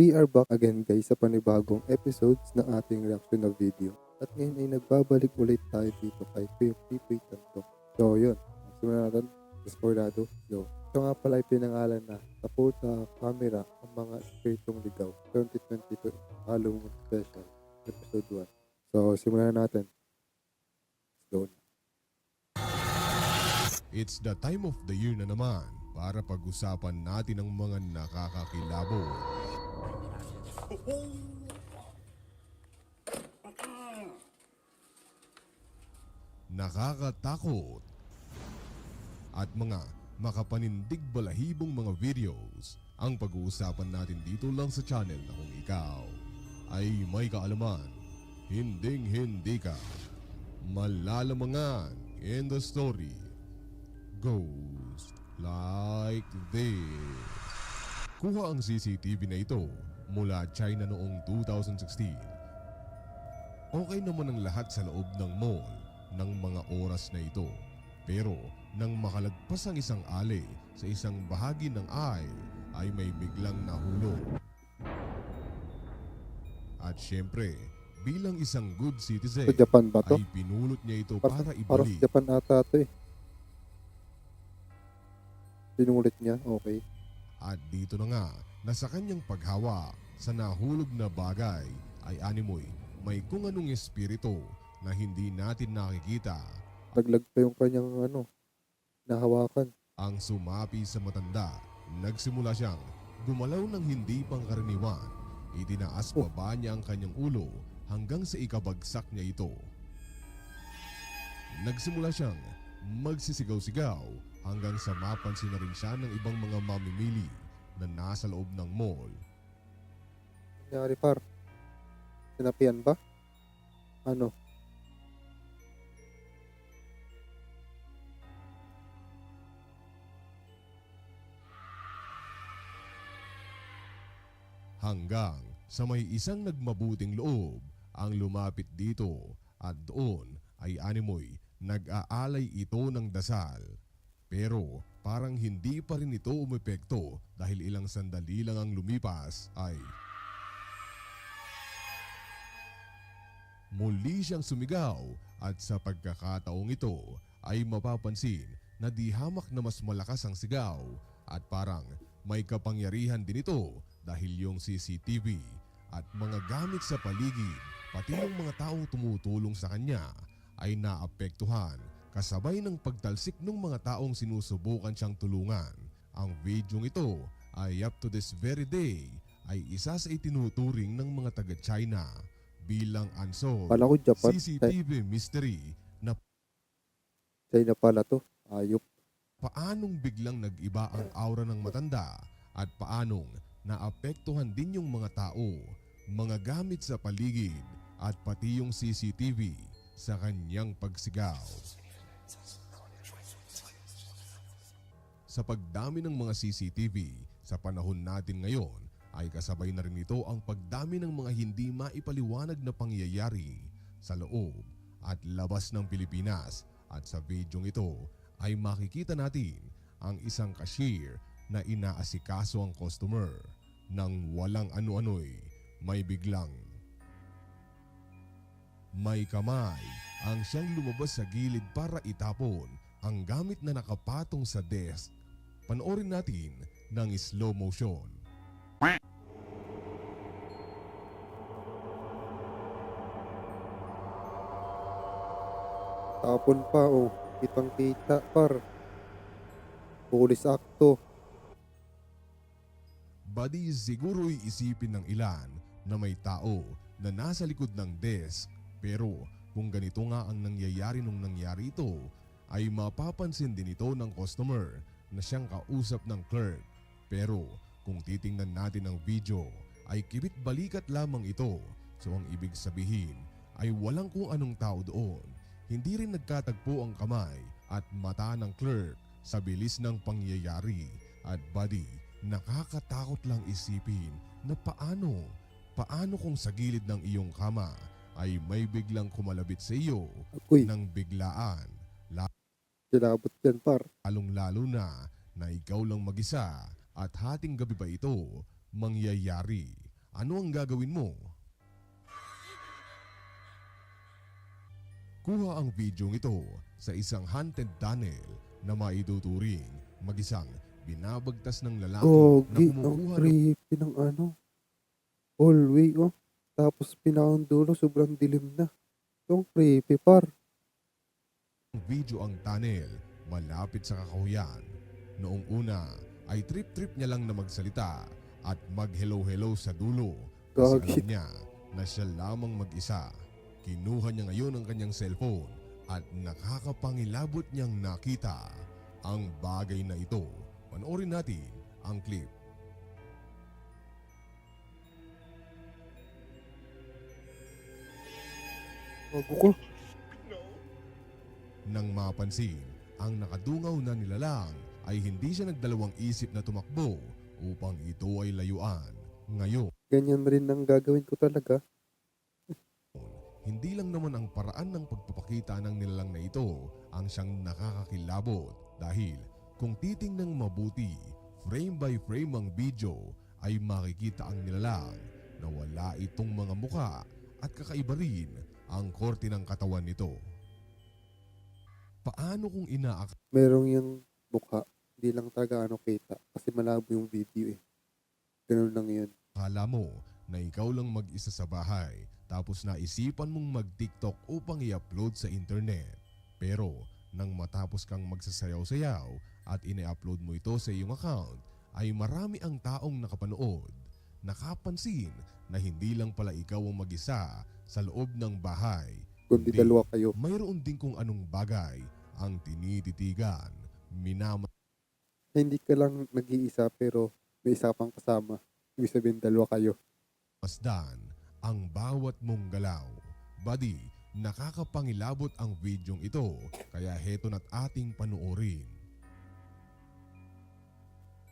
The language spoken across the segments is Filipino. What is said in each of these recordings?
We are back again guys sa panibagong episodes ng ating reaction na video. At ngayon ay nagbabalik ulit tayo dito kay Pipoy Tanto. So yun, simulan natin. Discordado. So, ito nga pala ay pinangalan na Tapos sa Camera ang mga espiritong ligaw 2022 Halloween Special Episode 1. So simulan natin. Let's go. It's the time of the year na naman para pag-usapan natin ang mga nakakakilabot, nakakatakot, at mga makapanindig balahibong mga videos ang pag-uusapan natin dito lang sa channel na kung ikaw ay may kaalaman, hinding-hindi ka malalamangan in the story goes like this. Kuha ang CCTV na ito mula China noong 2016. Okay naman ang lahat sa loob ng mall ng mga oras na ito. Pero nang makalagpas ang isang alley sa isang bahagi ng aisle ay may biglang nahulog. At syempre, bilang isang good citizen, Sa Japan ba to? ay pinulot niya ito Para para sa ibalik. Japan ata to eh. Pinulit niya, okay. At dito na nga, na sa kanyang paghawa sa nahulog na bagay ay animoy may kung anong espiritu na hindi natin nakikita Laglag pa yung kanyang nahawakan. ang sumapi sa matanda. Nagsimula siyang gumalaw ng hindi pangkaraniwan. Itinaas baba niya ang kanyang ulo hanggang sa ikabagsak niya ito. Nagsimula siyang magsisigaw-sigaw hanggang sa mapansin na rin siya ng ibang mga mamimili na nasa loob ng mall. Nangyari par? Sinapian ba? Ano? Hanggang sa may isang nagmabuting loob ang lumapit dito at doon ay animoy nag-aalay ito ng dasal. Pero parang hindi pa rin ito umepekto dahil ilang sandali lang ang lumipas ay muli siyang sumigaw at sa pagkakataong ito ay mapapansin na di hamak na mas malakas ang sigaw at parang may kapangyarihan din ito dahil yung CCTV at mga gamit sa paligid pati yung mga taong tumutulong sa kanya ay naapektuhan kasabay ng pagtalsik ng mga taong sinusubukan siyang tulungan. Ang videong ito ay up to this very day ay isa sa itinuturing ng mga taga-China bilang unsolved Kala ko Japan. CCTV mystery na China pala to. Ayop. paanong biglang nag-iba ang aura ng matanda at paanong naapektuhan din yung mga tao, mga gamit sa paligid at pati yung CCTV sa kanyang pagsigaw. Sa pagdami ng mga CCTV sa panahon natin ngayon ay kasabay na rin ito ang pagdami ng mga hindi maipaliwanag na pangyayari sa loob at labas ng Pilipinas. At sa videong ito ay makikita natin ang isang cashier na inaasikaso ang customer nang walang ano-ano'y may biglang may kamay ang siyang lumabas sa gilid para itapon ang gamit na nakapatong sa desk. Panoorin natin ng slow motion. Tapon pa kitang kita par. Pulis akto. Badi siguro'y isipin ng ilan na may tao na nasa likod ng desk. Pero kung ganito nga ang nangyayari nung nangyari ito, ay mapapansin din ito ng customer na siyang kausap ng clerk. Pero kung titingnan natin ang video, ay kibit balikat lamang ito. So ang ibig sabihin ay walang kung anong tao doon. Hindi rin nagkatagpo ang kamay at mata ng clerk sa bilis ng pangyayari. At buddy, nakakatakot lang isipin na paano kung sa gilid ng iyong kama ay may biglang kumalabit sa iyo Uy, ng biglaan. kilabot yan par. Lalong-lalo na ikaw lang mag-isa at hating gabi pa ito mangyayari. ano ang gagawin mo? Kuha ang video ito sa isang haunted tunnel na maiduturing mag-isang binabagtas ng lalaki na Gogi, ang kumukuha ng creepy ng hallway, oh. Tapos pinakadulo, sobrang dilim na. Ang creepy, par. video ang tunnel malapit sa kakahuyan. Noong una ay trip-trip niya lang na magsalita at mag-hello-hello sa dulo kasi Gagi. alam niya na siya lamang mag-isa. Kinuha niya ngayon ang kanyang cellphone at nakakapangilabot niyang nakita ang bagay na ito. Panoorin natin ang clip. Bago ko. Nang mapansin ang nakadungaw na nilalang ay hindi siya nagdalawang isip na tumakbo upang ito ay layuan. Ngayon, Ganyan rin ang gagawin ko talaga. hindi lang naman ang paraan ng pagpapakita ng nilalang na ito ang siyang nakakakilabot dahil kung titingnang mabuti, frame by frame ang video ay makikita ang nilalang na wala itong mga muka at kakaiba rin ang korte ng katawan nito. Paano kung Merong yung mukha. Hindi lang talaga kita. Kasi malabo yung video eh. Ganun lang yun. akala mo na ikaw lang mag-isa sa bahay tapos naisipan mong mag-TikTok upang i-upload sa internet? Pero nang matapos kang magsasayaw-sayaw at ini-upload mo ito sa iyong account, ay marami ang taong nakapanood. Nakapansin na hindi lang pala ikaw ang mag-isa sa loob ng bahay. Kundi dalawa kayo. Mayroon din kung anong bagay ang tinititigan, Hindi ka lang nag-iisa pero may isa pang kasama. Ibig sabihin dalawa kayo. masdan ang bawat mong galaw. Buddy, nakakapangilabot ang videong ito kaya heto na't ating panoorin.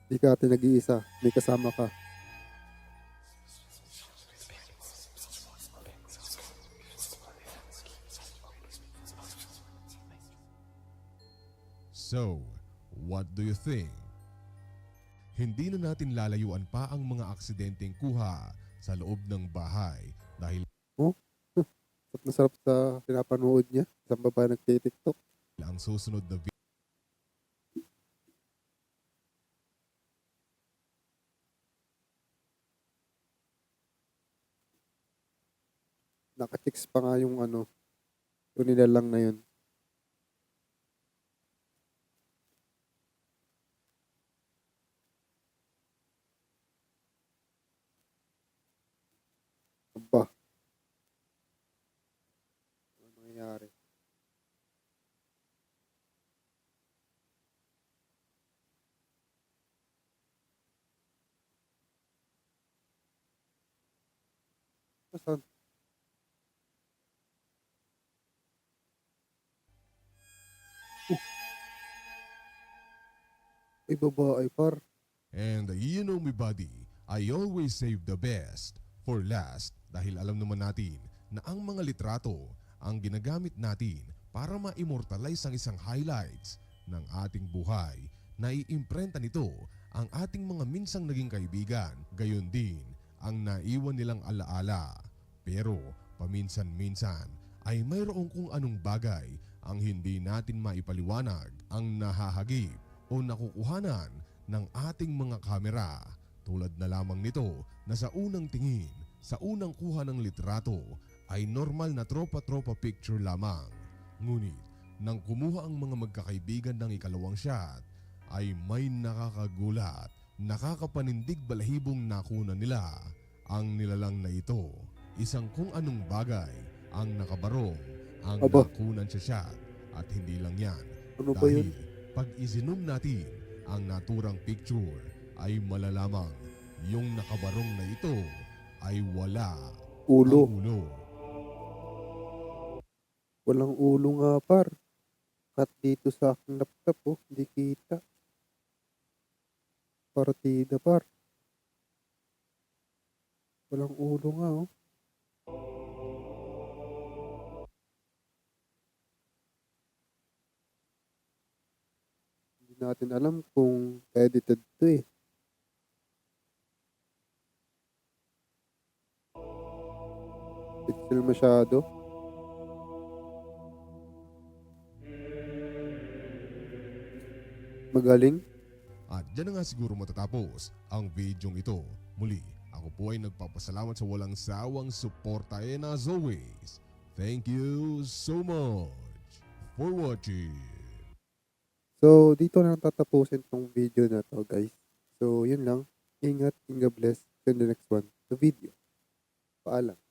Hindi ka ate nag-iisa. May kasama ka. So, what do you think? Hindi na natin lalayuan pa ang mga aksidenteng kuha sa loob ng bahay dahil Sarap na sarap sa pinapanood niya. Isang babae nag-TikTok. ang susunod na video Nakachicks pa nga yung yung nilalang na yun. Aba. Ano nangyayari? Saan? Ay, babae, par. And you know me buddy, I always save the best for last dahil alam naman natin na ang mga litrato ang ginagamit natin para ma-immortalize ang isang highlights ng ating buhay na iimprenta nito ang ating mga minsang naging kaibigan, gayon din ang naiwan nilang alaala. Pero paminsan-minsan ay mayroong kung anong bagay ang hindi natin maipaliwanag ang nahahagip o nakukuhanan ng ating mga kamera. Tulad na lamang nito na sa unang tingin, sa unang kuha ng litrato ay normal na tropa-tropa picture lamang. Ngunit nang kumuha ang mga magkakaibigan ng ikalawang shot ay may nakakagulat, nakakapanindig balahibong nakuna nila. Ang nilalang na ito, isang kung anong bagay ang nakabarong ang Aba. nakunan sa shot. At hindi lang yan, Ano ba yun? dahil pag isinum natin ang naturang picture ay malalamang yung nakabarong na ito ay wala Ulo. ang ulo. Walang ulo nga, par. At dito sa aking laptop, hindi kita. Partida, par. Walang ulo nga, Hindi natin alam kung edited to eh. Pixel masyado. Magaling. At dyan na nga siguro matatapos ang videong ito. Muli, ako po ay nagpapasalamat sa walang sawang suporta and as always, thank you so much for watching. So, dito na tatapusin tong video na to, guys. So, yun lang. Ingat, inga bless. See you in the next one. The video. Paalam.